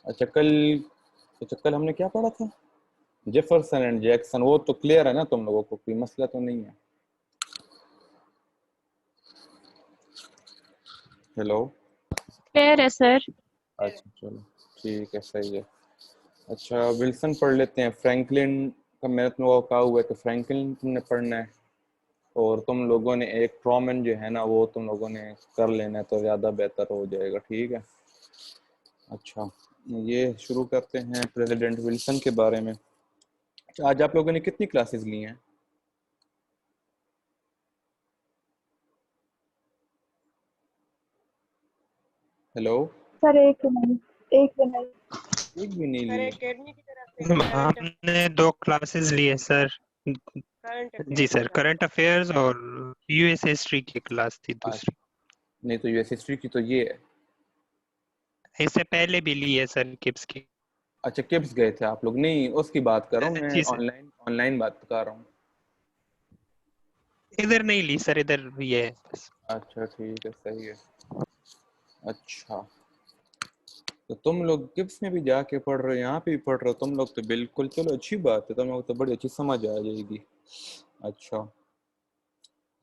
अच्छा कल हमने क्या पढ़ा था? जेफरसन एंड जैक्सन, वो तो क्लियर है ना, तुम लोगों को कोई मसला तो नहीं है? हेलो। क्लियर है सर। अच्छा चलो ठीक है, सही है। अच्छा विल्सन पढ़ लेते हैं। फ्रैंकलिन का मैंने तुम लोगों को कहा हुआ है कि फ्रैंकलिन तुमने पढ़ना है, और तुम लोगों ने एक ट्रॉमन जो है ना वो तुम लोगों ने कर लेना है, तो ज़्यादा बेहतर हो जाएगा। ठीक है। अच्छा ये शुरू करते हैं प्रेसिडेंट विल्सन के बारे में। अच्छा, आज आप लोगों ने कितनी क्लासेस ली हैं? हेलो। सर एक मिनट, एक मिनट। एक भी नहीं सर ली? एकेडमी की तरफ से करंट हमने 2 क्लासेस लिए सर। जी सर, करंट अफेयर्स और यूएस हिस्ट्री की क्लास थी दूसरी। नहीं तो यूएस हिस्ट्री की तो ये है। इससे पहले भी ली है सर किप्स की। अच्छा किप्स गए थे आप लोग? नहीं उसकी बात कर रहा हूँ मैं, जी सर, ऑनलाइन ऑनलाइन बात कर रहा हूँ। इधर नहीं ली सर, इधर ये है बस। अच्छा ठीक है, सही है। अच्छा तो तुम लोग किप्स में भी जाके पढ़ रहे हो, यहाँ पे भी पढ़ रहे हो तुम लोग, तो बिल्कुल चलो अच्छी बात है, तुम लोग तो बड़ी अच्छी समझ आ जाएगी। अच्छा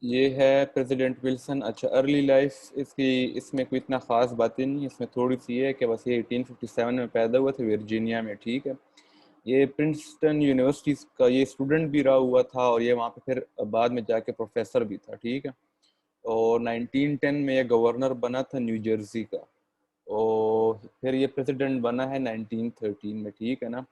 ये है प्रेसिडेंट विल्सन। अच्छा अर्ली लाइफ इसकी, इसमें कोई इतना ख़ास बातें नहीं है, इसमें थोड़ी सी है कि बस ये 1857 में पैदा हुआ था वर्जीनिया में। ठीक है। ये प्रिंसटन यूनिवर्सिटी का ये स्टूडेंट भी रहा हुआ था, और ये वहाँ पे फिर बाद में जाके प्रोफेसर भी था। ठीक है। और 1910 में ये गवर्नर बना था न्यू जर्सी का, और फिर ये प्रेसिडेंट बना है 1913 में। ठीक है ना।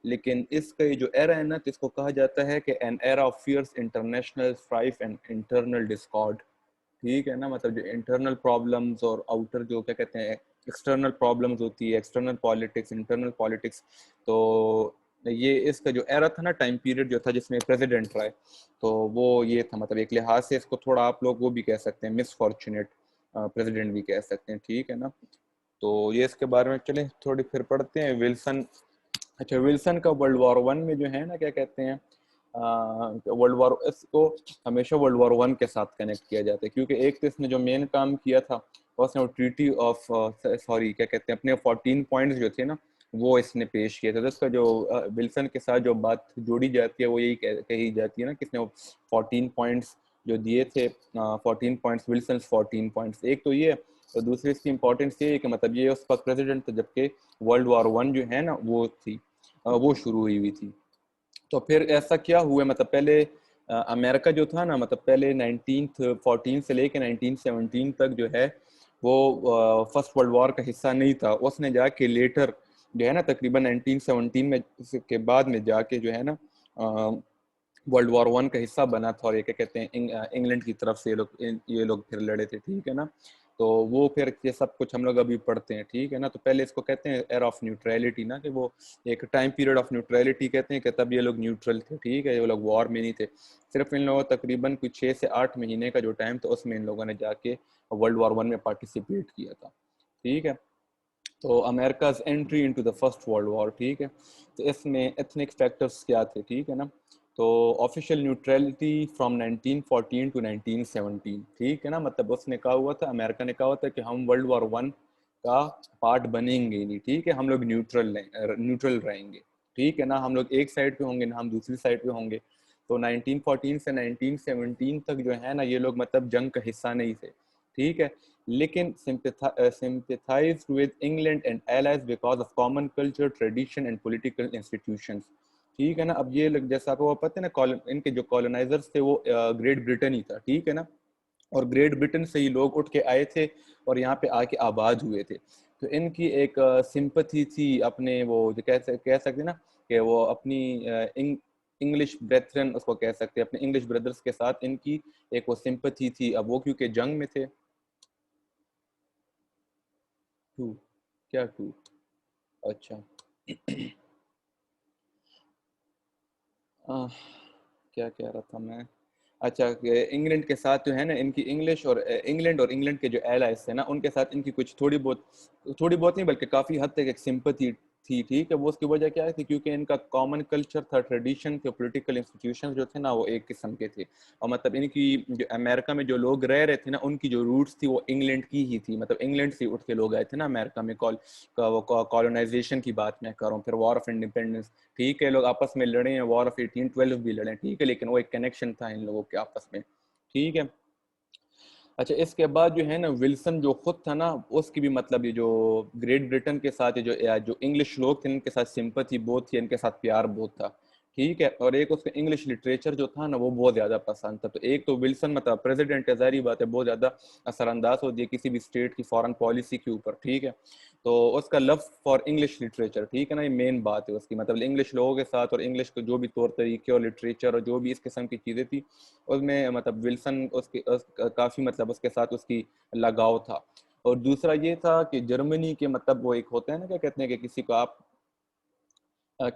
लेकिन इसका ये जो एरा है ना, तो इसको कहा जाता है कि an era of fierce international strife and internal discord. ठीक है ना, मतलब जो इंटरनल प्रॉब्लम्स और आउटर जो क्या कहते हैं एक्सटर्नल प्रॉब्लम्स होती है, एक्सटर्नल पॉलिटिक्स इंटरनल पॉलिटिक्स, तो ये इसका जो एरा था ना, टाइम पीरियड जो था जिसमें प्रेसिडेंट रहा है, तो वो ये था। मतलब एक लिहाज से इसको थोड़ा आप लोग वो भी कह सकते हैं, मिसफॉर्चुनेट प्रेसिडेंट भी कह सकते हैं। ठीक है ना। तो ये इसके बारे में चलें थोड़ी फिर पढ़ते हैं विल्सन। अच्छा विल्सन का वर्ल्ड वॉर वन में जो है ना, क्या कहते हैं, वर्ल्ड वॉर, इसको हमेशा वर्ल्ड वॉर वन के साथ कनेक्ट किया जाता है, क्योंकि एक तो इसने जो मेन काम किया था उसने वो ट्रीटी ऑफ सॉरी क्या कहते हैं अपने 14 पॉइंट्स जो थे ना वो इसने पेश किए थे। तो इसका जो विल्सन के साथ जो बात जोड़ी जाती है वो यही कही जाती है ना, किसने वो 14 पॉइंट्स जो दिए थे, 14 पॉइंट्स विल्सन 14 पॉइंट्स। एक तो ये, और दूसरी इसकी इंपॉर्टेंस ये है कि मतलब ये उस वक्त प्रेसिडेंट था जबकि वर्ल्ड वॉर वन जो है ना वो थी, वो शुरू हुई थी। तो फिर ऐसा क्या हुआ, मतलब पहले अमेरिका जो था ना, मतलब पहले 1914 से लेके 1917 तक जो है वो फर्स्ट वर्ल्ड वॉर का हिस्सा नहीं था। उसने जाके लेटर जो है ना तकरीबन 1917 में के बाद में जाके जो है ना वर्ल्ड वॉर वन का हिस्सा बना था, और ये क्या कहते हैं इंग्लैंड की तरफ से ये लोग फिर लड़े थे। ठीक है ना। तो वो फिर ये सब कुछ हम लोग अभी पढ़ते हैं। ठीक है ना। तो पहले इसको कहते हैं एयर ऑफ न्यूट्रलिटी ना, कि वो एक टाइम पीरियड ऑफ न्यूट्रलिटी कहते हैं कि तब ये लोग न्यूट्रल थे। ठीक है। ये लोग वॉर में नहीं थे, सिर्फ इन लोगों तकरीबन कुछ 6 से 8 महीने का जो टाइम था उसमें इन लोगों ने जाके वर्ल्ड वॉर वन में पार्टिसिपेट किया था। ठीक है। तो America's entry into the first world war. ठीक है। तो इसमें एथनिक फैक्टर्स क्या थे? ठीक है ना। तो ऑफिशियल न्यूट्रलिटी फ्रॉम 1914 टू 1917। ठीक है ना। मतलब उसने कहा हुआ था, अमेरिका ने कहा हुआ था कि हम वर्ल्ड वॉर वन का पार्ट बनेंगे ही नहीं। ठीक है। हम लोग न्यूट्रल रहेंगे। ठीक है ना। हम लोग एक साइड पे होंगे ना हम दूसरी साइड पे होंगे। तो 1914 से 1917 तक जो है ना ये लोग मतलब जंग का हिस्सा नहीं थे। ठीक है। लेकिन sympathized with England and allies because of common culture, tradition and political institutions। ठीक है ना। अब ये लोग जैसा आपको पता है ना, इनके जो कॉलोनाइजर्स थे वो ग्रेट ब्रिटेन ही था। ठीक है ना। और ग्रेट ब्रिटेन से ही लोग उठ के आए थे और यहाँ पे आके आबाद हुए थे। तो इनकी एक सिंपथी थी अपने, वो जो कह सकते ना कि वो अपनी इंग्लिश ब्रेथरन उसको कह सकते हैं, अपने इंग्लिश ब्रदर्स के साथ इनकी एक वो सिंपथी थी। अब वो क्योंकि जंग में थे। टू क्या टू? अच्छा क्या कह रहा था मैं? अच्छा इंग्लैंड के साथ जो है ना इनकी इंग्लैंड और इंग्लैंड के जो एलाइज थे ना उनके साथ इनकी कुछ थोड़ी बहुत नहीं बल्कि काफ़ी हद तक एक सिंपथी थी, ठीक है। वो उसकी वजह क्या थी, क्योंकि इनका कॉमन कल्चर था, ट्रेडिशन थे, पॉलिटिकल इंस्टीट्यूशन जो थे ना वो एक किस्म के थे। और मतलब इनकी जो अमेरिका में जो लोग रह रहे थे ना, उनकी जो रूट्स थी वो इंग्लैंड की ही थी। मतलब इंग्लैंड से उठ के लोग आए थे ना अमेरिका में, कॉलोनाइजेशन की बात मैं कर रहा हूँ, फिर वॉर ऑफ इंडिपेंडेंस, ठीक है। लोग आपस में लड़े हैं, वॉर ऑफ 1812 भी लड़े, ठीक है, लेकिन वो एक कनेक्शन था इन लोगों के आपस में, ठीक है। अच्छा, इसके बाद जो है ना विल्सन जो खुद था ना, उसकी भी मतलब ये जो ग्रेट ब्रिटेन के साथ ये जो इंग्लिश लोग थे इनके साथ सिंपैथी बहुत थी, इनके साथ प्यार बहुत था, ठीक है। और एक उसका इंग्लिश लिटरेचर जो था ना वो बहुत ज़्यादा पसंद था। तो एक तो विल्सन मतलब प्रेसिडेंट है, ज़ाहिर बात है बहुत ज़्यादा असरअंदाज होती है किसी भी स्टेट की फॉरेन पॉलिसी के ऊपर, ठीक है। तो उसका लव फॉर इंग्लिश लिटरेचर, ठीक है ना, ये मेन बात है उसकी। मतलब इंग्लिश लोगों के साथ और इंग्लिश के जो भी तौर तरीके और लिटरेचर और जो भी इस किस्म की चीज़ें थी उसमें मतलब विल्सन काफ़ी मतलब उसके साथ उसकी लगाव था। और दूसरा ये था कि जर्मनी के मतलब वो एक होते हैं ना, क्या कहते हैं कि किसी को आप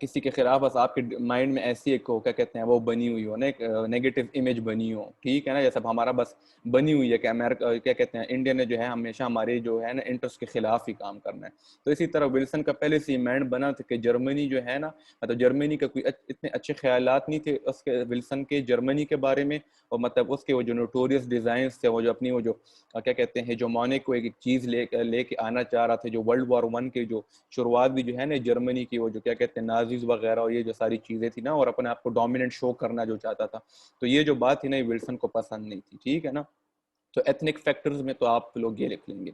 किसी के खिलाफ बस आपके माइंड में ऐसी एक हो, क्या कहते हैं वो बनी हुई हो ना, एक नेगेटिव इमेज बनी हो, ठीक है ना, जैसे हमारा बस बनी हुई है कि अमेरिका क्या कहते हैं इंडिया ने जो है हमेशा हमारे जो है ना इंटरेस्ट के खिलाफ ही काम करना है। तो इसी तरह विल्सन का पहले से माइंड बना था कि जर्मनी जो है ना, मतलब जर्मनी का कोई इतने अच्छे ख्यालात नहीं थे उसके विल्सन के जर्मनी के बारे में। और मतलब उसके वो जो नोटोरियस डिजाइन थे, वो जो अपनी वो जो क्या कहते हैं हेजेमोनिक को एक चीज लेके आना चाह रहा था, जो वर्ल्ड वॉर 1 के जो शुरुआत भी जो है ना जर्मनी की, वो जो क्या कहते हैं नाजीज वगैरह और ये जो सारी चीजें थी ना, और अपने आप को डोमिनेंट शो करना जो चाहता था, तो ये जो बात थी ना विल्सन को पसंद नहीं थी, ठीक है ना। तो एथनिक फैक्टर्स में तो आप लोग ये लिख लेंगे।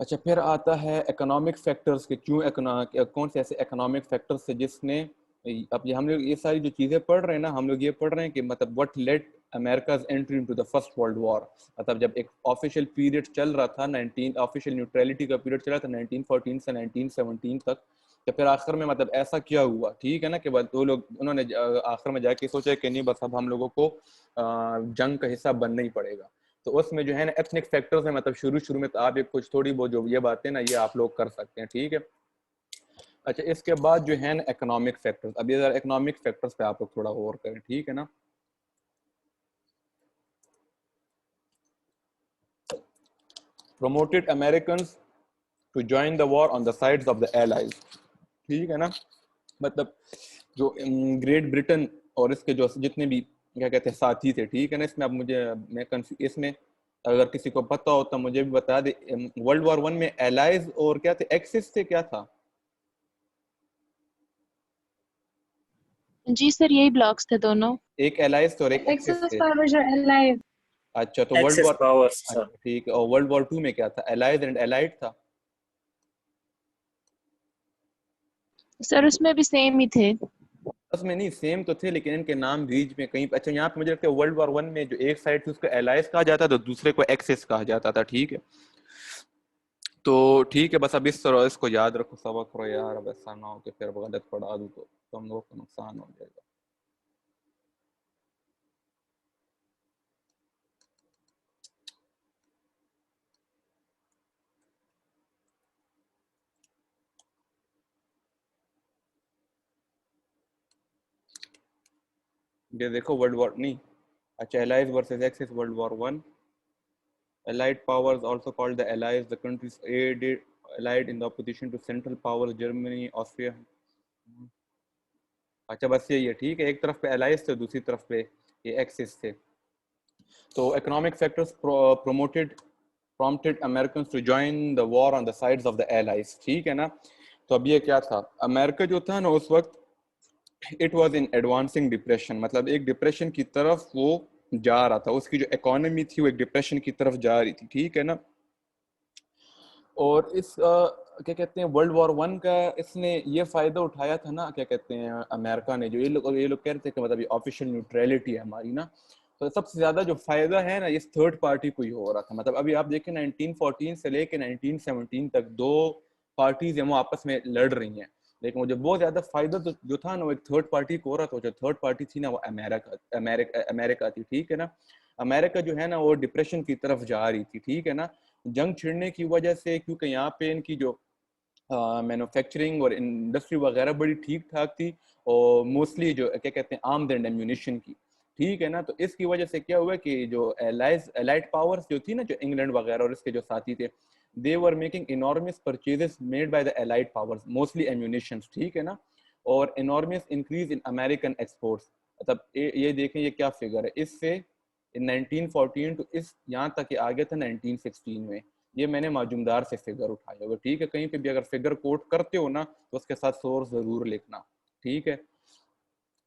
अच्छा, फिर आता है इकोनॉमिक फैक्टर्स के, क्यों कौन से ऐसे इकोनॉमिक फैक्टर्स है जिसने, अब ये हम लोग ये सारी जो चीजें पढ़ रहे हैं ना, हम लोग ये पढ़ रहे हैं कि मतलब what led America's entry into the first world war. मतलब जब एक ऑफिशियल पीरियड चल रहा था, 19 ऑफिशियल न्यूट्रलिटी का पीरियड चला था 1914 से 1917 तक, तो फिर आखिर में मतलब ऐसा क्या हुआ, ठीक है ना, कि वो लोग उन्होंने आखिर में जाके सोचा कि नहीं बस अब हम लोगों को जंग का हिस्सा बनना ही पड़ेगा। तो उसमें जो है ना एथनिक फैक्टर्स है, मतलब शुरू शुरू में तो आप एक कुछ थोड़ी बहुत जो ये बातें ना ये आप लोग कर सकते हैं, ठीक है। अच्छा, इसके बाद जो है ना इकोनॉमिक फैक्टर्स, अब ये जरा इकोनॉमिक फैक्टर्स पे आप लोग थोड़ा और करें, ठीक है ना। promoted Americans to join the war on the sides of the allies, ठीक है ना। मतलब जो ग्रेट ब्रिटेन और इसके जो जितने भी क्या कहते हैं साथी थे, ठीक है ना, इसमें अब मुझे मैं इसमें अगर किसी को पता हो तो मुझे भी बता दे। वर्ल्ड वॉर 1 में एलाइज और क्या थे, एक्सिस थे, क्या था? जी सर, यही ब्लॉक्स थे दोनों। एक एलाइज थे और एक एक्सिस एक्सेस थे। पावर जो अलाइव। अच्छा, तो world axis war, powers sir. अच्छा ठीक है, और वर्ल्ड वॉर 2 में क्या था, एलाइज एंड एलाइड था? सर उसमें भी सेम ही थे। उसमें नहीं सेम तो थे, लेकिन इनके नाम बीच में कहीं, अच्छा यहाँ पे मुझे लगता है वर्ल्ड वॉर 1 में जो एक साइड थी उसको एलाइज कहा जाता था, दूसरे को एक्सिस कहा जाता था, ठीक है। तो ठीक है, बस अब इस तरह इसको याद रखो, सबक करो यार, अब ऐसा ना हो कि फिर गलत पढ़ा दूँ तो हम लोगों को नुकसान हो जाएगा। ये देखो वर्ल्ड वॉर नहीं, अच्छा allies versus axis, world war 1, allied powers also called the allies, the countries aided allied in the opposition to central powers Germany, Austria। अच्छा बस यही है, ठीक है, एक तरफ पे allies थे, दूसरी तरफ पे ये एक्सिस थे। तो economic factors prompted Americans to join the war on the sides of the allies, ठीक है ना। तो अब ये क्या था, अमेरिका जो था ना उस वक्त it was in advancing depression, मतलब एक डिप्रेशन की तरफ वो जा रहा था, उसकी जो इकोनॉमी थी वो एक डिप्रेशन की तरफ जा रही थी, ठीक है ना। और इस क्या कहते हैं वर्ल्ड वॉर 1 का इसने ये फायदा उठाया था ना, क्या कहते हैं अमेरिका ने, जो ये लोग कह रहे थे कि मतलब ये ऑफिशियल न्यूट्रलिटी है हमारी ना, तो सबसे ज्यादा जो फायदा है ना इस थर्ड पार्टी को ही हो रहा था। मतलब अभी आप देखें 1914 से लेके 1917 तक दो पार्टीज हैं वो आपस में लड़ रही हैं, लेकिन वो जो बहुत ज्यादा फायदा जो था ना वो एक थर्ड पार्टी को हो रहा था। जो थर्ड पार्टी थी ना वो अमेरिका थी, ठीक है ना। अमेरिका जो है ना वो डिप्रेशन की तरफ जा रही थी, ठीक है ना, जंग छिड़ने की वजह से, क्योंकि यहाँ पे इनकी जो मैन्युफैक्चरिंग और इंडस्ट्री वगैरह बड़ी ठीक ठाक थी, और मोस्टली जो क्या कहते हैं आर्म्स एंड एम्यूनिशन की, ठीक है ना। तो इसकी वजह से क्या हुआ कि जो एलाइड पावर्स जो थी ना, जो इंग्लैंड वगैरह और इसके जो साथी थे, they were making enormous purchases made by the allied powers, mostly munitions, ठीक है ना, और enormous increase in American exports. मतलब ये देखें ये क्या फिगर है, इससे 1914 टू इस यहाँ तक आ गया था 1916 में। ये मैंने माजूमदार से फिगर उठाया हुआ, ठीक है। कहीं पे भी अगर फिगर कोट करते हो ना तो उसके साथ सोर्स जरूर लिखना, ठीक है।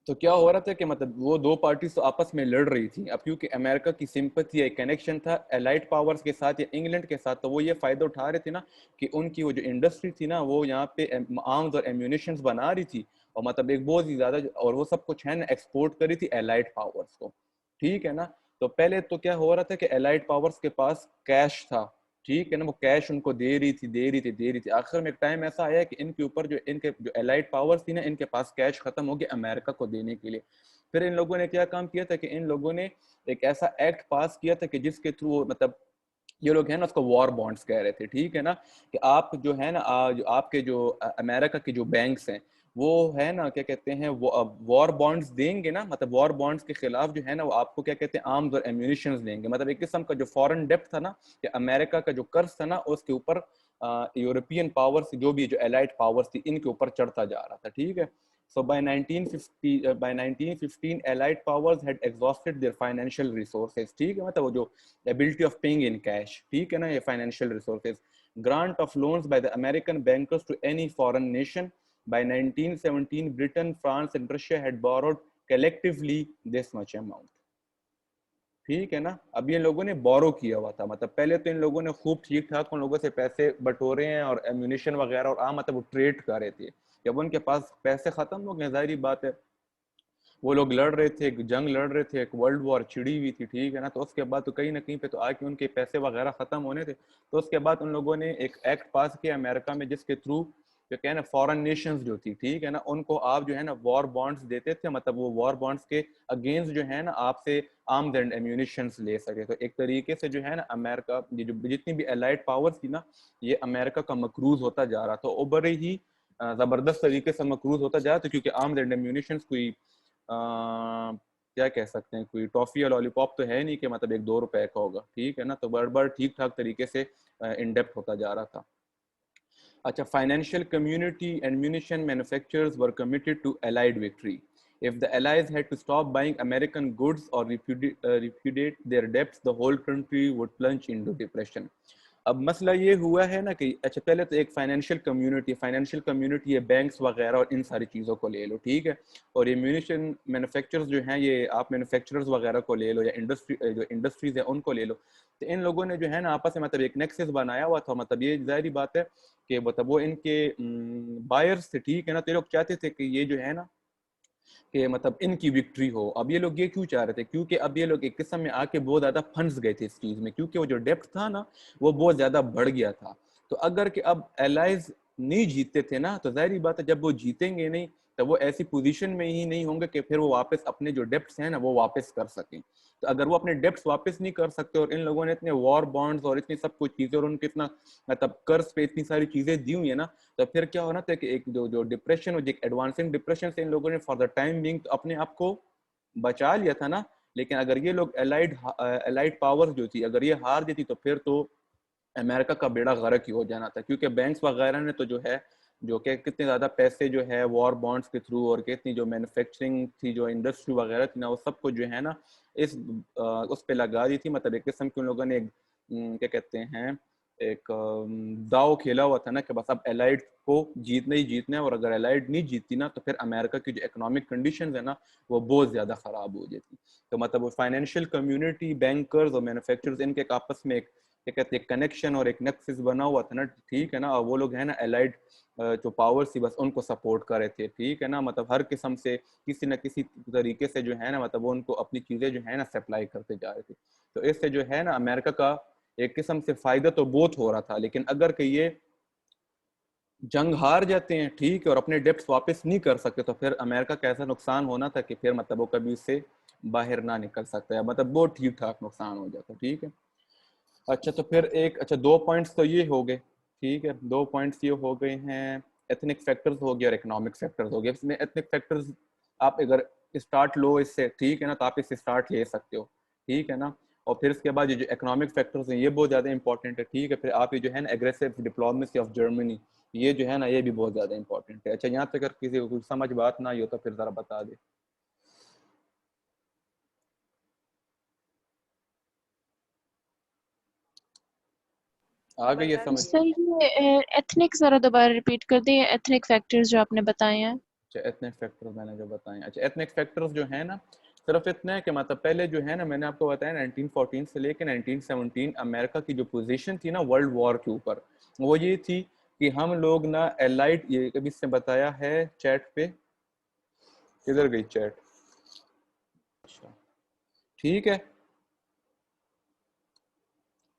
तो क्या हो रहा था कि मतलब वो दो पार्टीज तो आपस में लड़ रही थी। अब क्योंकि अमेरिका की सिंपैथी या कनेक्शन था एलाइड पावर्स के साथ या इंग्लैंड के साथ, तो वो ये फायदा उठा रहे थे ना कि उनकी वो जो इंडस्ट्री थी ना वो यहाँ पे आर्म्स और एम्यूनिशंस बना रही थी, और मतलब एक बहुत ही ज्यादा, और वो सब कुछ है ना एक्सपोर्ट करी थी एलाइड पावर्स को, ठीक है ना। तो पहले तो क्या हो रहा था कि एलाइड पावर्स के पास कैश था, ठीक है ना, वो कैश उनको दे रही थी। आखिर में एक टाइम ऐसा आया कि इनके ऊपर जो इनके जो एलाइड पावर्स थी ना, इनके पास कैश खत्म हो गया अमेरिका को देने के लिए। फिर इन लोगों ने क्या काम किया था कि इन लोगों ने एक ऐसा एक्ट पास किया था कि जिसके थ्रू मतलब ये लोग है ना उसको वॉर बॉन्ड्स कह रहे थे, ठीक है ना, कि आप जो है ना जो आपके जो अमेरिका के जो बैंक्स हैं वो है ना क्या कहते हैं वो वॉर बॉन्ड्स देंगे ना, मतलब वॉर बॉन्ड्स के खिलाफ जो है ना वो आपको क्या कहते हैं आर्म्स और एम्यूनिशंस देंगे। मतलब एक किस्म का जो फॉरेन डेप्ट था ना, कि अमेरिका का जो कर्ज था ना उसके ऊपर यूरोपियन पावर्स जो भी जो एलाइड पावर्स थी इनके ऊपर चढ़ता जा रहा था, ठीक है। So by 1915, Allied powers had exhausted their financial resources, ठीक है, मतलब वो जो ability of paying in cash, ठीक है ना, ये financial resources, grant of loans by the American bankers to any foreign nation. By 1917, Britain, France, and Russia had borrowed collectively this much amount. ठीक है ना। अब ये लोगों ने बोरो किया हुआ था, मतलब पहले तो इन लोगों ने खूब ठीक ठाक उन लोगों से पैसे बटोरे हैं और एम्यूनिशन वगैरह, और मतलब वो ट्रेड कर रहे थे। जब उनके पास पैसे खत्म हो गए, जाहिर बात है वो लोग लड़ रहे थे, एक जंग लड़ रहे थे, एक वर्ल्ड वॉर छिड़ी हुई थी, ठीक है ना। तो उसके बाद तो कहीं ना कहीं पे तो आके उनके पैसे वगैरह खत्म होने थे। तो उसके बाद उन लोगों ने एक एक्ट पास किया अमेरिका में जिसके थ्रू जो क्या है ना फॉरेन नेशंस जो थी, ठीक है ना, उनको आप जो है ना वॉर बॉन्ड्स देते थे, मतलब वो वॉर बॉन्ड्स के अगेंस्ट जो है ना आपसे आर्म्स एंड एम्यूनिशंस ले सके। तो एक तरीके से जो है ना अमेरिका ये जो जितनी भी एलाइड पावर्स थी ना ये अमेरिका का मकरूज होता जा रहा था, और बड़े ही जबरदस्त तरीके से मकरूज होता जा रहा था, क्योंकि आर्म्स एंड एम्यूनिशंस कोई क्या कह सकते हैं कोई टॉफी या लॉलीपॉप तो है नहीं कि मतलब 1-2 रुपए का होगा, ठीक है ना। तो बार बार ठीक ठाक तरीके से इन डेप्थ होता जा रहा था। अच्छा, financial community and munition manufacturers were committed to allied victory. If the Allies had to stop buying American goods or repudiate their debts, the whole country would plunge into depression. अब मसला ये हुआ है ना कि अच्छा पहले तो एक फाइनेंशियल कम्युनिटी ये बैंक्स वगैरह और इन सारी चीज़ों को ले लो, ठीक है। और ये म्यूनिशन मैन्युफैक्चरर्स जो हैं ये आप मैन्युफैक्चरर्स वगैरह को ले लो या जो इंडस्ट्रीज है उनको ले लो। तो इन लोगों ने जो है ना आपस में मतलब एक नेक्सस बनाया हुआ था। मतलब ये जाहिर बात है कि मतलब वो इनके बायर्स थे, ठीक है ना। तो ये लोग चाहते थे कि ये जो है ना कि मतलब इनकी विक्ट्री हो। अब ये लोग ये क्यों चाह रहे थे, क्योंकि अब ये लोग एक किस्म में आके बहुत ज्यादा फंस गए थे इस चीज में, क्योंकि वो जो डेप्थ था ना वो बहुत ज्यादा बढ़ गया था। तो अगर कि अब एलाइज नहीं जीतते थे ना तो जाहिर बात है जब वो जीतेंगे नहीं तो वो ऐसी पोजीशन में ही नहीं होंगे कि फिर वो वापस अपने जो डेप्ट्स हैं ना वो वापस कर सकें। तो अगर वो अपने डेप्ट्स वापस नहीं कर सकते और इन लोगों ने इतने वॉर बॉन्ड्स और इतनी सब कुछ चीजें और उनके इतना मतलब कर्ज पे इतनी सारी चीजें दी हुई है ना, तो फिर क्या होना था कि एक जो डिप्रेशन जो एडवांसिंग डिप्रेशन से इन लोगों ने फॉर द टाइम बिंग अपने आप को बचा लिया था ना। लेकिन अगर ये लोग एलाइड पावर्स जो थी अगर ये हार देती तो फिर तो अमेरिका का बेड़ा गर्क ही हो जाना था, क्योंकि बैंक्स वगैरह ने तो जो है जो कि कितने ज़्यादा पैसे जो है वॉर बॉन्ड्स के थ्रू और कितनी जो मैन्युफैक्चरिंग थी जो इंडस्ट्री वगैरह थी ना वो सब कुछ जो है ना इस उस पे लगा दी थी। मतलब एक किस्म के उन लोगों ने एक क्या कहते हैं एक दाव खेला हुआ था ना कि बस अब एलाइड को जीतना ही जीतना है, और अगर एलाइड नहीं जीतती ना तो फिर अमेरिका की जो इकोनॉमिक कंडीशंस है ना वो बहुत ज़्यादा ख़राब हो जाती। तो मतलब वो फाइनेंशियल कम्युनिटी बैंकर्स और मैन्युफैक्चरर्स इनके आपस में एक क्या कहते हैं कनेक्शन और एक नेक्सस बना हुआ था ना, ठीक है ना। और वो लोग है ना एलाइड जो पावर्स थी बस उनको सपोर्ट कर रहे थे, ठीक है ना। मतलब हर किस्म से किसी न किसी तरीके से जो है ना मतलब वो उनको अपनी चीज़ें जो है ना सप्लाई करते जा रहे थे। तो इससे जो है ना अमेरिका का एक किस्म से फायदा तो बहुत हो रहा था, लेकिन अगर कि ये जंग हार जाते हैं, ठीक है, और अपने डेप्ट्स वापस नहीं कर सकते तो फिर अमेरिका का ऐसा नुकसान होना था कि फिर मतलब वो कभी इससे बाहर ना निकल सकता है, मतलब बहुत ठीक ठाक नुकसान हो जाता, ठीक है। अच्छा तो फिर एक अच्छा 2 पॉइंट्स तो ये हो गए, ठीक है, 2 पॉइंट्स ये हो गए हैं, एथनिक फैक्टर्स हो गया और इकोनॉमिक फैक्टर्स हो गया। इसमें एथनिक फैक्टर्स आप अगर स्टार्ट लो इससे, ठीक है ना, तो आप इससे स्टार्ट ले सकते हो, ठीक है ना। और फिर इसके बाद ये जो इकोनॉमिक फैक्टर्स हैं ये बहुत ज़्यादा इंपॉर्टेंट है, ठीक है। फिर आप ये जो है ना एग्रेसिव डिप्लोमेसी ऑफ जर्मनी, ये जो है ना ये भी बहुत ज़्यादा इंपॉर्टेंट है। अच्छा, यहाँ तक अगर किसी को कुछ समझ बात ना आई हो तो फिर ज़रा बता दे। आ गई है समझ? सर ये एथनिक जरा दोबारा रिपीट कर दें, एथनिक फैक्टर्स जो आपने बताए हैं। अच्छा, एथनिक फैक्टर्स मैंने जो बताए। अच्छा, एथनिक फैक्टर्स जो है ना सिर्फ इतना है कि मतलब पहले जो है ना मैंने आपको बताया 1914 से लेकर 1917 अमेरिका की जो पोजीशन थी ना वर्ल्ड वॉर के ऊपर, वो ये थी कि हम लोग ना एलाइड, ये कभी इसने बताया है चैट पे, किधर गई चैट? अच्छा, ठीक है,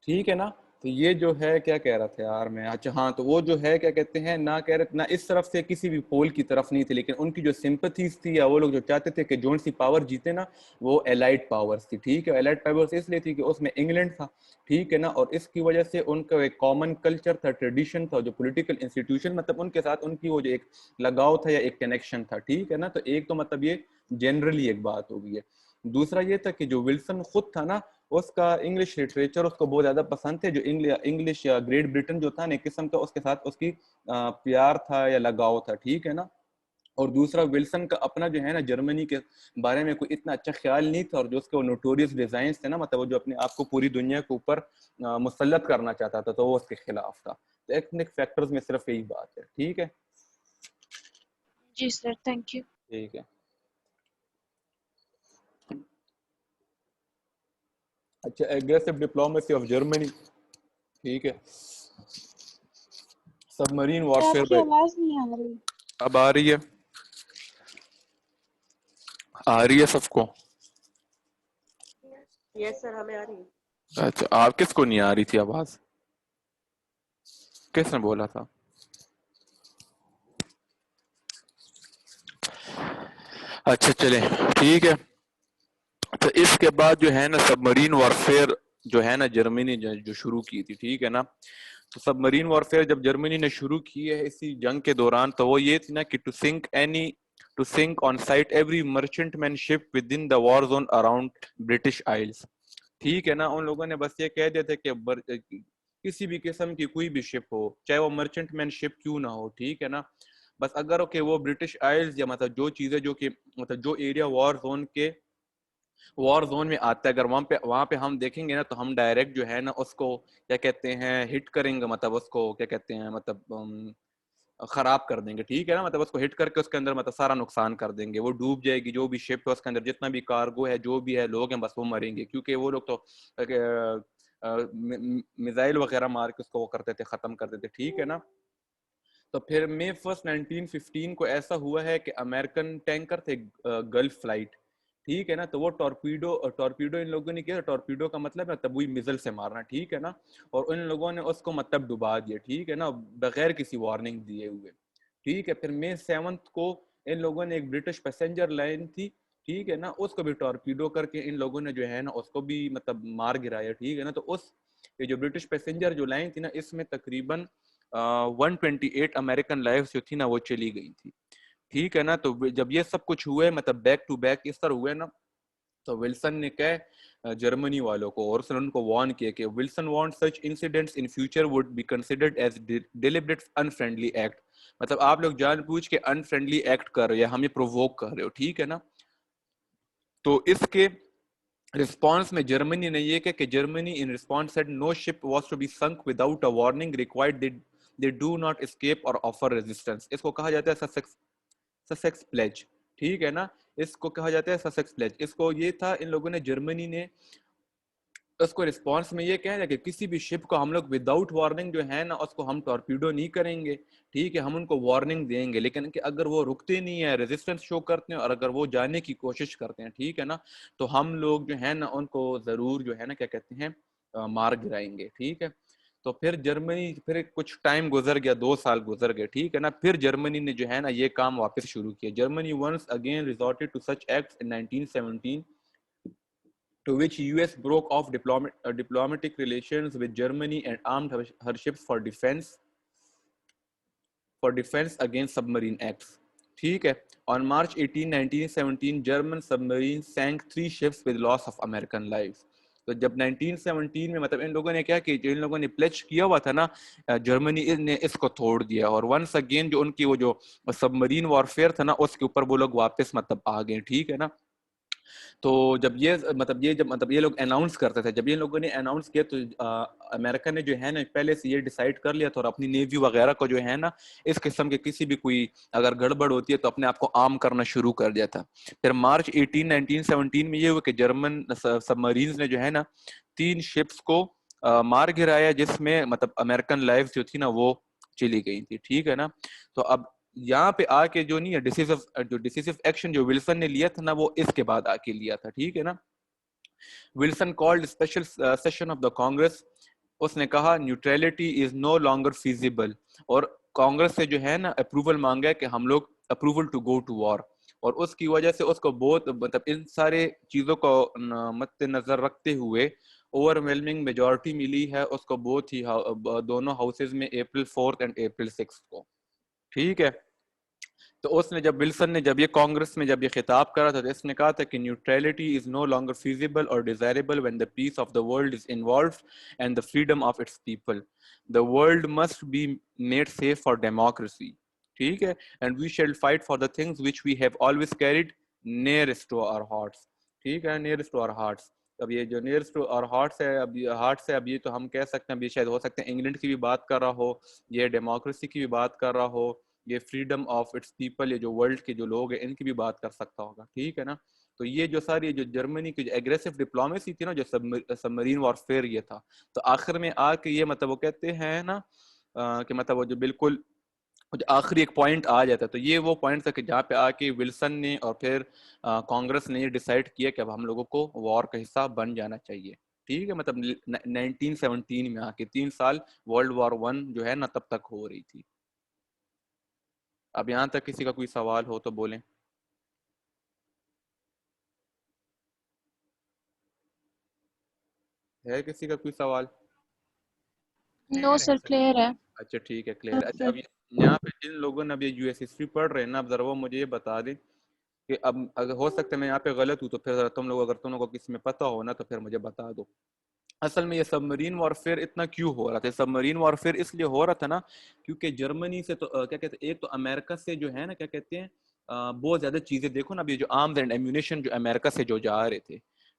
ठीक है ना। तो ये जो है क्या कह रहा था यार मैं, अच्छा हाँ, तो वो जो है क्या कहते हैं ना, कह रहे ना इस तरफ से किसी भी पोल की तरफ नहीं थे, लेकिन उनकी जो सिंपथीज थी या वो लोग जो चाहते थे कि जोन सी पावर जीते ना, वो एलाइड पावर्स थी, ठीक है। एलाइड पावर्स इसलिए थी कि उसमें इंग्लैंड था, ठीक है ना, और इसकी वजह से उनका एक कॉमन कल्चर था, ट्रेडिशन था, जो पॉलिटिकल इंस्टीट्यूशन मतलब उनके साथ उनकी वो जो एक लगाव था या एक कनेक्शन था, ठीक है ना। तो एक तो मतलब ये जनरली एक बात हो गई है। दूसरा ये था कि जो विल्सन खुद था ना, उसका इंग्लिश लिटरेचर उसको बहुत ज्यादा पसंद थे, जो इंग्लिश या ग्रेट ब्रिटेन जो था ना एक किस्म का उसके साथ उसकी प्यार था या लगाव था, ठीक है ना। और दूसरा विल्सन का अपना जो है ना जर्मनी के बारे में कोई इतना अच्छा ख्याल नहीं था, और जो उसके नोटोरियस डिजाइन थे ना, मतलब वो जो अपने आप को पूरी दुनिया के ऊपर मुसल्लत करना चाहता था, तो वो उसके खिलाफ था। तो एथनिक फैक्टर्स में सिर्फ यही बात है, ठीक है। जी सर, थैंक यू। ठीक है। अच्छा, एग्रेसिव डिप्लोमेसी ऑफ जर्मनी, ठीक है। सबमरीन वॉरफेयर आपकी पे, आवाज नहीं आ रही। अब आ रही है? आ रही है सबको? यस सर, हमें आ रही है। अच्छा, आप किसको नहीं आ रही थी आवाज? किसने बोला था? अच्छा चले, ठीक है। तो इसके बाद जो है ना सबमरीन वॉरफेयर जो है ना जर्मनी जो शुरू की थी, ठीक है ना। तो सबमरीन वॉरफेयर जब जर्मनी ने शुरू की है इसी जंग के दौरान, तो वो ये थी ना कि to sink on sight every merchantman ship within the war zone around British Isles, ठीक है ना। उन लोगों ने बस ये कह दिया था कि किसी भी किस्म की कोई भी शिप हो, चाहे वो मर्चेंटमैन शिप क्यों ना हो, ठीक है ना, बस अगर ओके वो ब्रिटिश आइल्स या मतलब जो चीजें जो कि मतलब जो एरिया वॉर जोन में आता है, अगर वहां पे हम देखेंगे ना, तो हम डायरेक्ट जो है ना उसको क्या कहते हैं हिट करेंगे, मतलब उसको क्या कहते हैं मतलब खराब कर देंगे, ठीक है ना। मतलब उसको हिट करके उसके अंदर मतलब सारा नुकसान कर देंगे, वो डूब जाएगी, जो भी शिप है उसके अंदर जितना भी कार्गो है, जो भी है लोग हैं, बस वो मरेंगे, क्योंकि वो लोग तो मिसाइल वगैरह मार के उसको वो करते थे, खत्म कर देते, ठीक है ना। तो फिर मई 1 1915 को ऐसा हुआ है कि अमेरिकन टैंकर थे गल्फ फ्लाइट, ठीक है ना। तो वो टॉर्पीडो इन लोगों ने किया। टॉर्पीडो का मतलब है तबुई मिसाइल से मारना, ठीक है ना। और इन लोगों ने उसको मतलब डुबा दिया, ठीक है ना, बगैर किसी वार्निंग दिए हुए, ठीक है। फिर मई 7 को इन लोगों ने एक ब्रिटिश पैसेंजर लाइन थी, ठीक है ना, उसको भी टॉर्पीडो करके इन लोगों ने जो है ना उसको भी मतलब मार गिराया, ठीक है ना। तो उस ये जो ब्रिटिश पैसेंजर जो लाइन थी ना, इसमें तकरीबन 128 अमेरिकन लाइव्स जो थी ना वो चली गई थी, ठीक है ना। तो जब ये सब कुछ हुए मतलब बैक टू बैक इस तरह हुए ना, तो विल्सन ने कहा जर्मनी वालों को, और उसने उनको वार्न किया कि Wilson want such incidents in future would be considered as deliberate unfriendly act, मतलब आप लोग जानबूझ के अनफ्रेंडली एक्ट कर रहे हो या हमें प्रोवोक कर रहे हो, ठीक है ना। तो इसके रिस्पॉन्स में जर्मनी ने ये कहा कि Germany in response said no ship was to be sunk without a warning required they do not escape और ऑफर रेजिस्टेंस। इसको कहा जाता है ससेक्स प्लेज, ठीक है ना। इसको कहा जाता है ससेक्स प्लेज। इसको ये था इन लोगों ने जर्मनी ने उसको रिस्पॉन्स में ये कह रहे कि किसी भी शिप को हम लोग विदाउट वार्निंग जो है ना उसको हम टॉर्पीडो नहीं करेंगे, ठीक है, हम उनको वार्निंग देंगे, लेकिन कि अगर वो रुकते नहीं है, रेजिस्टेंस शो करते हैं और अगर वो जाने की कोशिश करते हैं, ठीक है ना, तो हम लोग जो है ना उनको जरूर जो है ना क्या कहते हैं मार गिराएंगे, ठीक है। तो फिर जर्मनी, फिर कुछ टाइम गुजर गया, 2 साल गुजर गए, ठीक है ना। फिर जर्मनी ने जो है ना ये काम वापस शुरू किया। Germany once again resorted to such acts in 1917, to which US broke off diplomatic relations with Germany and armed her ships for defense against submarine acts, ठीक है। On March 18, 1917, German submarines sank 3 ships with loss of American lives, तो जब 1917 में मतलब इन लोगों ने क्या किया, जो इन लोगों ने प्लेज किया हुआ था ना, जर्मनी ने इसको तोड़ दिया, और वंस अगेन जो उनकी वो जो सबमरीन वॉरफेयर था ना, उसके ऊपर वो लोग वापस मतलब आ गए, ठीक है ना। तो जब ये लोग अनाउंस करते थे, जब ये लोगों ने अनाउंस किया तो अमेरिका ने जो है ना पहले से ये डिसाइड कर लिया था, और अपनी नेवी वगैरह को जो है ना इस किस्म के किसी भी कोई अगर गड़बड़ होती है तो अपने आप को आर्म करना शुरू कर दिया था। फिर मार्च 1917 में ये हुआ कि जर्मन सबमरीन्स ने जो है ना 3 शिप्स को मार गिराया, जिसमें मतलब अमेरिकन लाइफ जो थी ना वो चली गई थी, ठीक है ना। तो अब यहाँ पे आके जो नहीं है डिसिसिव एक्शन जो विल्सन ने लिया था ना, वो इसके बाद आके लिया था, ठीक है ना। Wilson called special session of the Congress, उसने कहा neutrality is no longer feasible, और कांग्रेस से जो है ना अप्रूवल मांगा है कि हम लोग approval to go to war, और उसकी वजह से उसको बहुत मतलब इन सारे चीजों को मद्देनजर रखते हुए ओवरवेलमिंग मेजॉरिटी मिली है उसको, बहुत ही दोनों हाउसेज में अप्रैल 4 एंड अप्रैल 6 को, ठीक है। तो उसने जब विल्सन ने जब ये कांग्रेस में जब ये खिताब करा था, तो इसने कहा था कि neutrality is no longer feasible और desirable when the peace of the world is involved and the freedom of its people, the world must be made safe for democracy, ठीक है, and we shall fight for the things which we have always carried nearest to our hearts, ठीक है, nearest to our hearts. अब ये जो nearest to our hearts है, अब heart से अब ये तो हम कह सकते हैं, अब ये शायद हो सकते हैं इंग्लैंड की भी बात कर रहा हो, ये डेमोक्रेसी की भी बात कर रहा हो, ये फ्रीडम ऑफ इट्स पीपल, ये जो वर्ल्ड के जो लोग हैं इनकी भी बात कर सकता होगा, ठीक है ना। तो ये जो सारी जो जर्मनी की जो एग्रेसिव डिप्लोमेसी थी ना, जो सबमरीन वॉरफेयर ये था, तो आखिर में आके ये मतलब वो कहते हैं ना कि मतलब वो जो बिल्कुल आखिरी एक पॉइंट आ जाता है, तो ये वो पॉइंट था कि जहाँ पे आके विल्सन ने और फिर कांग्रेस ने ये डिसाइड किया कि अब हम लोगों को वॉर का हिस्सा बन जाना चाहिए, ठीक है। मतलब 1917 में आके 3 साल वर्ल्ड वॉर 1 जो है ना तब तक हो रही थी। अब यहाँ तक किसी का कोई सवाल हो तो बोलें। है किसी का कोई सवाल? नो सर, क्लियर है। अच्छा ठीक है, क्लियर। अच्छा अब यहाँ पे जिन लोगों ने अब ये यूएस हिस्ट्री पढ़ रहे हैं ना, अब जरा वो मुझे ये बता दें कि अब अगर हो सकता है मैं यहाँ पे गलत हूँ, तो फिर जरा तुम लोग अगर तुम लोगों को किसी में पता हो ना तो फिर मुझे बता दो। असल में ये सबमरीन वॉरफेयर इतना क्यों हो रहा था? सबमरीन वॉरफेयर इसलिए हो रहा था ना क्योंकि जर्मनी से तो क्या कहते हैं, एक तो अमेरिका से जो है ना क्या कहते हैं बहुत ज्यादा चीजें, देखो ना अभी जो आर्म्स एंड एम्यूनेशन जो अमेरिका से जो जा रहे थे,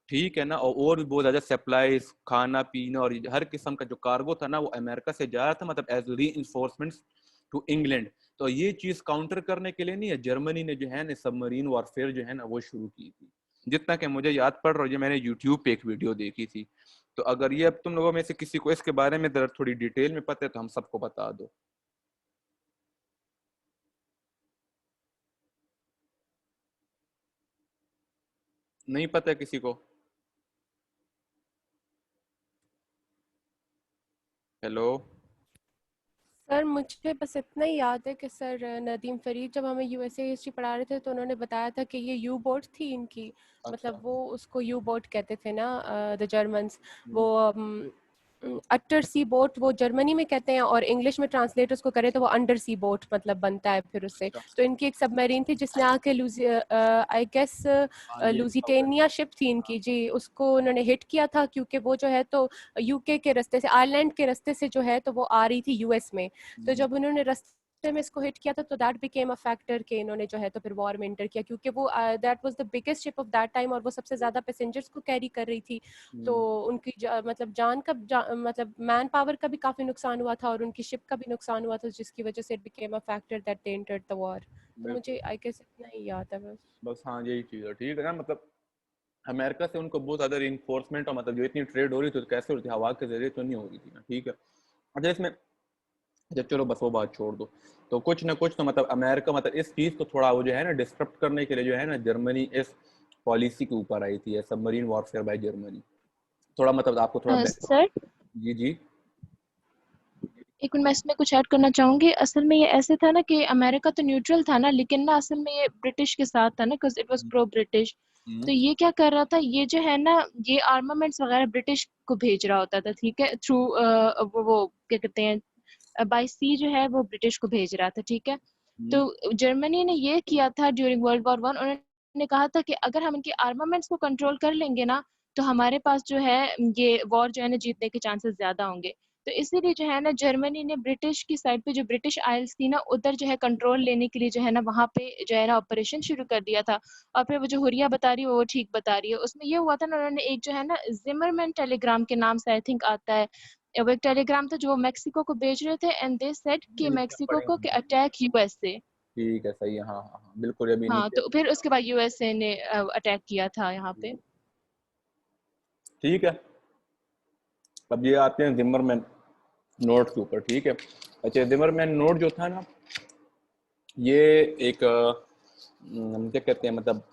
ठीक है ना, और भी बहुत ज्यादा सप्लाईज, खाना पीना और हर किस्म का जो कार्गो था ना वो अमेरिका से जा रहा था, मतलब एज री इन्फोर्समेंट टू इंग्लैंड। तो ये चीज काउंटर करने के लिए नहीं है जर्मनी ने जो है ना सबमरीन वॉरफेयर जो है ना वो शुरू की थी। जितना कि मुझे याद पड़ रहा है, मैंने यूट्यूब पे एक वीडियो देखी थी। तो अगर ये अब तुम लोगों में से किसी को इसके बारे में थोड़ी डिटेल में पता है तो हम सबको बता दो। नहीं पता है किसी को? हेलो। सर मुझे बस इतना ही याद है कि सर नदीम फरीद जब हमें यूएसए हिस्ट्री पढ़ा रहे थे तो उन्होंने बताया था कि ये यू बोट थी इनकी, अच्छा। मतलब वो उसको यू बोट कहते थे ना द जर्मन्स। वो अटर सी बोट वो जर्मनी में कहते हैं, और इंग्लिश में ट्रांसलेट उसको करें तो वो अंडर सी बोट मतलब बनता है फिर उससे। अच्छा। तो इनकी एक सबमरीन थी जिसने आके आई गेस हाँ ये लुजिटेनिया शिप थी इनकी जी, उसको उन्होंने हिट किया था क्योंकि वो जो है तो यूके के रास्ते से, आयरलैंड के रास्ते से जो है तो वो आ रही थी यूएस में। तो जब उन्होंने रास्ते में इसको हिट किया था तो दैट बिकेम अ फैक्टर कि इन्होंने जो है तो फिर वॉर में एंटर किया, क्योंकि वो that was the biggest ship of that time और वो सबसे ज्यादा पैसेंजर्स को कैरी कर रही थी। तो उनकी मतलब जान का मतलब मैन पावर का भी काफी नुकसान हुआ था और उनकी शिप का भी नुकसान हुआ था, जिसकी वजह से it became a factor that they entered the war. तो मुझे आई गेस इतना ही याद है बस। बस हाँ यही चीज है, ठीक है ना। मतलब अमेरिका से उनको बहुत ज्यादा रिइंफोर्समेंट और मतलब जो इतनी ट्रेड हो रही थी तो कैसे हो रही थी, हवा के जरिए तो नहीं हो रही थी ना, ठीक है। अच्छा इसमें अच्छा चलो बस वो बात छोड़ दो। तो कुछ ना कुछ तो मतलब अमेरिका मतलब इस चीज को थोड़ा वो जो है ना डिस्टर्ब करने के लिए जो है ना जर्मनी इस पॉलिसी के ऊपर आई थी, सबमरीन वॉरफेयर बाय जर्मनी। थोड़ा मतलब आपको थोड़ा सर जी जी एक मिनट, मैं इसमें कुछ ऐड करना चाहूंगी। असल में ये ऐसे था ना कि अमेरिका तो न्यूट्रल था ना, लेकिन ना असल में ये ब्रिटिश के साथ था ना, because it was pro British. तो ये क्या कर रहा था, ये जो है ना ये आर्मामेंट्स वगैरह ब्रिटिश को भेज रहा होता था, ठीक है, थ्रू वो क्या कहते हैं बाय सी जो है वो ब्रिटिश को भेज रहा था, ठीक है। तो जर्मनी ने ये किया था ड्यूरिंग वर्ल्ड वॉर 1, उन्होंने कहा था कि अगर हम इनके आर्मामेंट्स को कंट्रोल कर लेंगे ना तो हमारे पास जो है ये वॉर जो है ना जीतने के चांसेस ज़्यादा होंगे। तो इसीलिए जो है ना जर्मनी ने ब्रिटिश की साइड पे, जो ब्रिटिश आइल्स थी ना, उधर जो है कंट्रोल लेने के लिए जो है ना वहाँ पे जो है ना ऑपरेशन शुरू कर दिया था। और फिर वो जो हुरिया बता रही है वो ठीक बता रही है। उसमें ये हुआ था ना, उन्होंने एक जो है ना जिमरमैन टेलीग्राम के नाम से आई थिंक आता है, वो एक टेलीग्राम था जो मेक्सिको को भेज रहे थे, एंड दे सेड कि नीचे मेक्सिको पढ़े को कि होंगे। Attack USA. ठीक है, सही है, हाँ हाँ हाँ बिल्कुल, अभी हाँ, नीचे। तो फिर उसके बाद यूएसए ने अटैक किया था यहाँ पे। ठीक है, अब ये आते हैं जिमरमैन नोट के ऊपर। ठीक है, अच्छा जिमरमैन नोट जो था ना, ये एक हम क्या कहते हैं, मतलब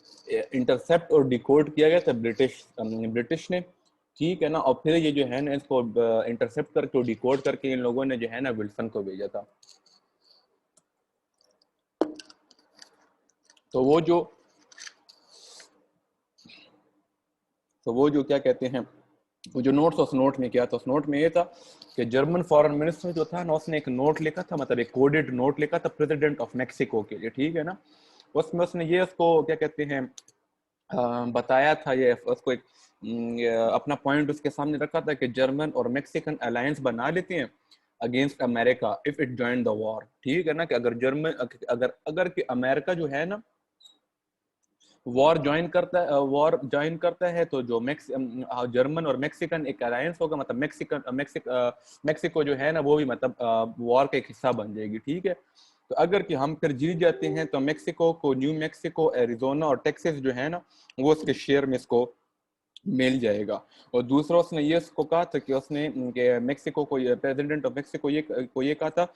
इंटरसेप्ट और डिकोड किया गया था ब्रिटिश ने। ठीक है ना, और फिर ये जो है ना इसको इंटरसेप्ट करके और डिकोड करके इन लोगों ने जो है ना विल्सन को भेजा था। तो वो जो क्या कहते हैं, वो जो नोट्स, उस नोट में क्या था, उस नोट में ये था कि जर्मन फॉरेन मिनिस्टर जो था ना, उसने एक नोट लिखा था, मतलब एक कोडेड नोट लिखा था प्रेसिडेंट ऑफ मेक्सिको के लिए। ठीक है ना, उसमें उसने ये उसको क्या कहते हैं बताया था, ये उसको एक अपना पॉइंट उसके सामने रखा था कि जर्मन और मेक्सिकन अलायंस बना लेते हैं against America if it join the war. ठीक है ना, कि अगर जर्मन अगर कि अमेरिका जो है ना वॉर ज्वाइन करता है तो जो जर्मन और मेक्सिकन एक अलायंस होगा, मतलब मेक्सिको जो है ना वो भी मतलब वॉर का एक हिस्सा बन जाएगी। ठीक है, तो अगर कि हम फिर जीत जाते हैं तो मेक्सिको को न्यू मेक्सिको, एरिजोना और टेक्सास जो है ना वो उसके शेयर में इसको मिल जाएगा। और दूसरा उसने ये उसको कहा था कि उसने मेक्सिको को, प्रेसिडेंट ऑफ मेक्सिको ये कहा था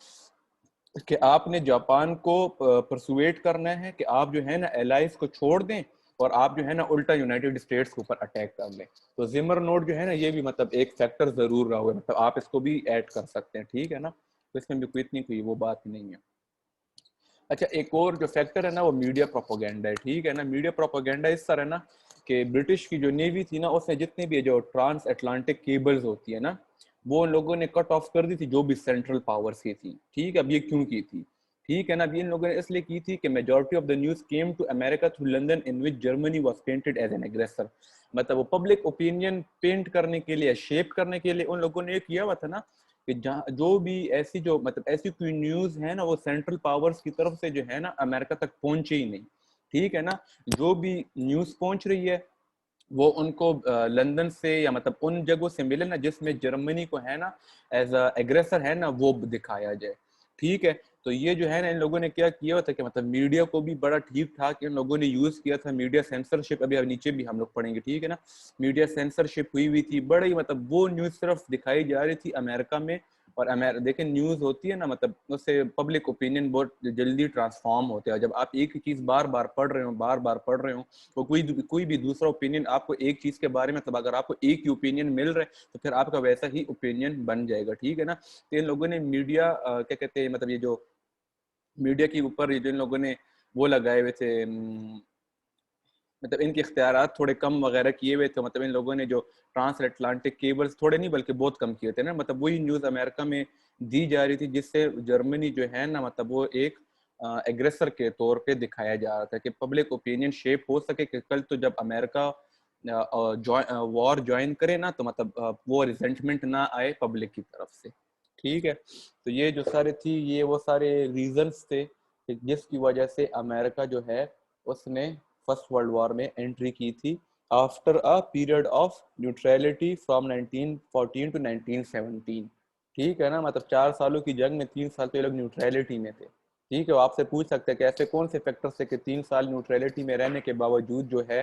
कि आपने जापान को परसुएट करना है कि आप जो है ना एलाइज को छोड़ दें और आप जो है ना उल्टा यूनाइटेड स्टेट्स के ऊपर अटैक कर लें। तो जिमर नोट जो है ना ये भी मतलब एक फैक्टर जरूर रहा हुआ है, मतलब आप इसको भी ऐड कर सकते हैं। ठीक है ना, तो इसमें भी कोई इतनी कोई वो बात नहीं है। अच्छा, एक और जो फैक्टर है ना वो मीडिया प्रोपोगेंडा है। ठीक है ना, मीडिया प्रोपोगेंडा इस तरह ना कि ब्रिटिश की जो नेवी थी ना उसने जितने भी जो ट्रांस अटलांटिक केबल्स होती है ना वो लोगों ने कट ऑफ कर दी थी, जो भी सेंट्रल पावर्स की थी। ठीक है, अब ये क्यों की थी? ठीक है ना, अब इन लोगों ने इसलिए की थी कि majority of the news came to America through London in which Germany was painted as an aggressor. मतलब वो पब्लिक ओपिनियन पेंट करने के लिए, शेप करने के लिए उन लोगों ने ये किया हुआ था ना कि जहाँ जो भी ऐसी जो मतलब ऐसी कोई न्यूज है ना वो सेंट्रल पावर्स की तरफ से जो है ना अमेरिका तक पहुंचे ही नहीं। ठीक है ना, जो भी न्यूज पहुंच रही है वो उनको लंदन से या मतलब उन जगहों से मिले ना जिसमें जर्मनी को है ना एज एग्रेसर है ना वो दिखाया जाए। ठीक है, तो ये जो है ना इन लोगों ने क्या किया था कि मतलब मीडिया को भी बड़ा ठीक ठाक इन लोगों ने यूज किया था। मीडिया सेंसरशिप, अभी नीचे भी हम लोग पढ़ेंगे। ठीक है ना, मीडिया सेंसरशिप हुई थी बड़ी, मतलब वो न्यूज सिर्फ दिखाई जा रही थी अमेरिका में। और देखिए न्यूज होती है ना, मतलब उससे पब्लिक ओपिनियन बहुत जल्दी ट्रांसफॉर्म होते हैं। जब आप एक ही चीज बार बार पढ़ रहे हो तो कोई भी दूसरा ओपिनियन आपको एक चीज के बारे में, मतलब अगर आपको एक ही ओपिनियन मिल रहा है तो फिर आपका वैसा ही ओपिनियन बन जाएगा। ठीक है ना, तो इन लोगों ने मीडिया क्या कहते हैं, मतलब ये जो मीडिया के ऊपर ये जो इन लोगों ने वो लगाए हुए थे, मतलब इनके इख्तियारात थोड़े कम वगैरह किए हुए थे। मतलब इन लोगों ने जो ट्रांस अटलांटिक केबल्स थोड़े नहीं बल्कि बहुत कम किए थे ना, मतलब वही न्यूज़ अमेरिका में दी जा रही थी जिससे जर्मनी जो है ना मतलब वो एक एग्रेसर के तौर पे दिखाया जा रहा था कि पब्लिक ओपिनियन शेप हो सके कि कल तो जब अमेरिका वॉर ज्वाइन करे ना तो मतलब वो रिजेंटमेंट ना आए पब्लिक की तरफ से। ठीक है, तो ये जो सारे थी ये वो सारे रीजंस थे जिसकी वजह से अमेरिका जो है उसने फर्स्ट वर्ल्ड वॉर में एंट्री की थी after a period of neutrality from 1914 to 1917। ठीक है ना, मतलब 4 सालों की जंग में 3 साल तो ये लोग न्यूट्रलिटी में थे। ठीक है, वो आपसे पूछ सकते हैं कि ऐसे कौन से फैक्टर्स थे कि 3 साल न्यूट्रलिटी में रहने के बावजूद जो है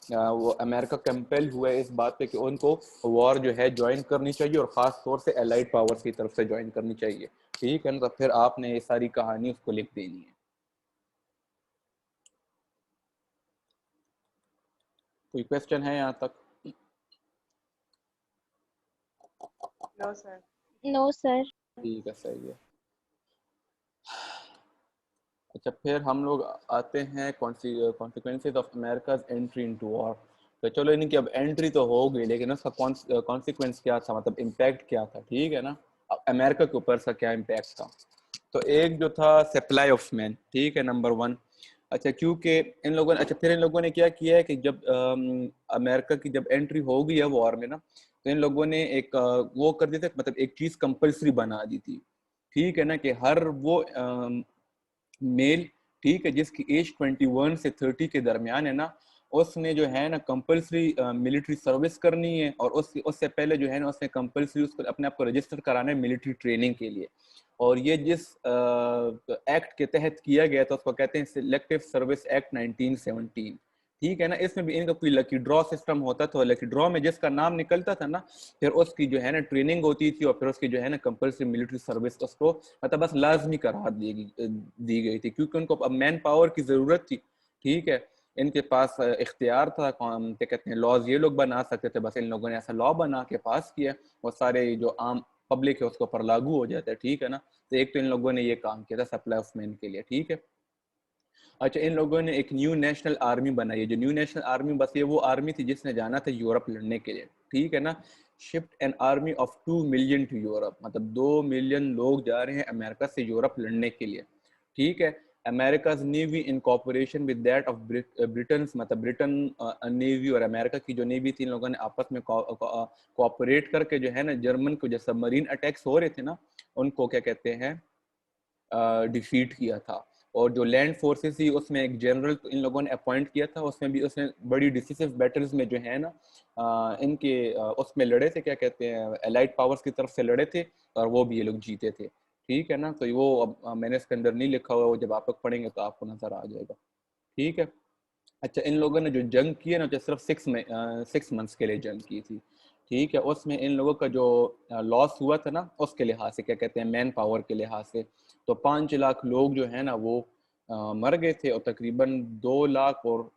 वो अमेरिका कंपेल हुआ है इस बात पे कि उनको वॉर जो है ज्वाइन करनी चाहिए और ख़ास तौर से एलाइड पावर्स की तरफ से ज्वाइन करनी चाहिए। ठीक है ना, तो फिर आपने ये सारी कहानी उसको लिख देनी है। कोई क्वेश्चन है यहाँ तक? No sir. No sir. ठीक है, सही है। अच्छा, फिर हम लोग आते हैं consequences of America's entry into war. तो चलो इनकी अब एंट्री तो हो गई लेकिन उसका कॉन्सिक्वेंस क्या था, मतलब इम्पैक्ट क्या था। ठीक है ना, अब अमेरिका के ऊपर उसका क्या इम्पैक्ट था। तो एक जो था सप्लाई ऑफ मैन, ठीक है, नंबर 1। अच्छा, क्योंकि इन लोगों ने, अच्छा फिर इन लोगों ने क्या किया है कि जब अमेरिका की जब एंट्री हो गई है वॉर में ना, तो इन लोगों ने एक वो कर दिया था, मतलब एक चीज कंपलसरी बना दी थी, ठीक है ना, कि हर वो मेल, ठीक है, जिसकी एज 21 से 30 के दरमियान है ना, उसने जो है ना कंपलसरी मिलिट्री सर्विस करनी है, और उससे पहले जो है ना उसने कंपलसरी उसको अपने आप को रजिस्टर कराना है मिलिट्री ट्रेनिंग के लिए। और ये जिस एक्ट के तहत किया गया था उसको कहते हैं सिलेक्टिव सर्विस एक्ट 1917, ठीक है ना। इसमें भी इनका कोई लकी ड्रॉ सिस्टम होता था, लकी ड्रॉ में जिसका नाम निकलता था ना, फिर उसकी जो है ना ट्रेनिंग होती थी, और फिर उसकी जो है ना कंपलसरी मिलिट्री सर्विस उसको मतलब बस लाजमी करार दी गई थी, क्योंकि उनको अब मैन पावर की जरूरत थी, ठीक है। इनके पास इख्तियार था, क्या कहते हैं, लॉज ये लोग बना सकते थे, बस इन लोगों ने ऐसा लॉ बना के पास किया, और सारे जो आम पब्लिक है उसके ऊपर लागू हो जाता है, ठीक है ना। तो एक तो इन लोगों ने ये काम किया था सप्लाई ऑफ मैन के लिए, ठीक है। अच्छा, इन लोगों ने एक न्यू नेशनल आर्मी बनाई है, जो न्यू नेशनल आर्मी बस ये वो आर्मी थी जिसने जाना था यूरोप लड़ने के लिए, ठीक है ना। Shift an army of 2 million to Europe, मतलब 2 मिलियन लोग जा रहे हैं अमेरिका से यूरोप लड़ने के लिए, ठीक है। America's navy in cooperation with that of Britain, मतलब ब्रिटेन नेवी और अमेरिका की जो नेवी थी, इन लोगों ने आपस में कोऑपरेट करके जो है ना जर्मन को जो सबमरीन अटैक्स हो रहे थे ना, उनको क्या कहते हैं डिफीट किया था। और जो लैंड फोर्सेस थी उसमें एक जनरल इन लोगों ने अपॉइंट किया था, उसमें भी उसने बड़ी डिसिसिव बैटल्स में जो है ना इनके उसमें लड़े थे, क्या कहते हैं, एलाइड पावर्स की तरफ से लड़े थे, और वो भी ये लोग जीते थे, ठीक है ना। तो वो अब मैंने इसके अंदर नहीं लिखा हुआ, वो जब आप लोग पढ़ेंगे तो आपको नजर आ जाएगा, ठीक है। अच्छा, इन लोगों ने जो जंग की है ना, जो सिर्फ 6 मंथ्स के लिए जंग की थी, ठीक है। उसमें इन लोगों का जो लॉस हुआ था ना, उसके लिहाज से, क्या कहते हैं, मैन पावर के लिहाज से, तो 5 लाख लोग जो है ना वो मर गए थे, और तकरीबन 2 लाख और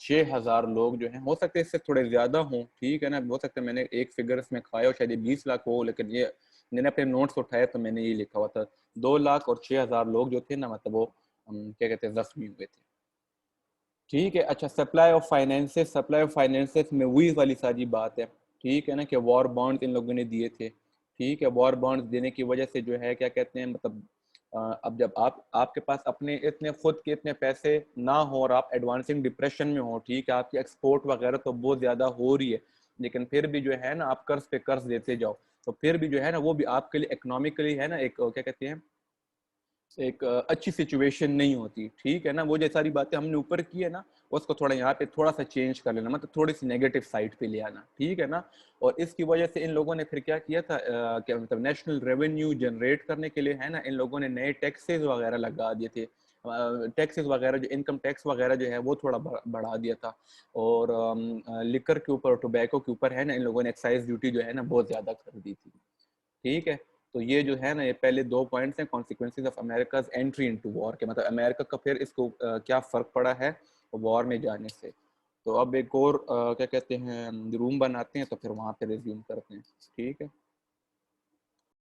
6,000 लोग जो हैं, हो सकते हैं इससे थोड़े ज़्यादा हों, ठीक है ना, हो सकता है मैंने एक फिगर इसमें खाया हो, शायद ये 20 लाख हो, लेकिन ये मैंने अपने नोट्स उठाए तो मैंने ये लिखा हुआ था 2 लाख और 6,000 लोग जो थे ना, मतलब वो क्या कहते हैं, जख्मी हुए थे, ठीक है। अच्छा, सप्लाई ऑफ फाइनेंसेस में वही वाली सारी बात है, ठीक है ना, कि वॉर बॉन्ड इन लोगों ने दिए थे, ठीक है। वॉर बॉन्ड देने की वजह से जो है, क्या कहते हैं, मतलब अब जब आपके पास अपने इतने खुद के इतने पैसे ना हो, और आप एडवांसिंग डिप्रेशन में हो, ठीक है, आपकी एक्सपोर्ट वगैरह तो बहुत ज़्यादा हो रही है, लेकिन फिर भी जो है ना आप कर्ज पे कर्ज देते जाओ, तो फिर भी जो है ना वो भी आपके लिए इकोनॉमिकली है ना एक क्या कहते हैं, एक अच्छी सिचुएशन नहीं होती, ठीक है ना। वो जो सारी बातें हमने ऊपर की है ना, उसको थोड़ा यहाँ पे थोड़ा सा चेंज कर लेना, मतलब थोड़ी सी नेगेटिव साइड पे ले आना, ठीक है ना। और इसकी वजह से इन लोगों ने फिर क्या किया था, क्या मतलब नेशनल रेवेन्यू जनरेट करने के लिए है ना, इन लोगों ने नए टैक्सेस वगैरह लगा दिए थे, टैक्सेस वगैरह जो इनकम टैक्स वगैरह जो है वो थोड़ा बढ़ा दिया था, और लिकर के ऊपर, टोबैको के ऊपर है ना, इन लोगों ने एक्साइज ड्यूटी जो है ना बहुत ज़्यादा कर दी थी, ठीक है। तो ये जो है ना, ये पहले 2 पॉइंट्स हैं consequences of America's entry into war के, मतलब अमेरिका का फिर इसको क्या फ़र्क पड़ा है वॉर में जाने से। तो अब एक और क्या कहते हैं रूम बनाते हैं, तो फिर वहाँ पे रिज्यूम करते हैं, ठीक है।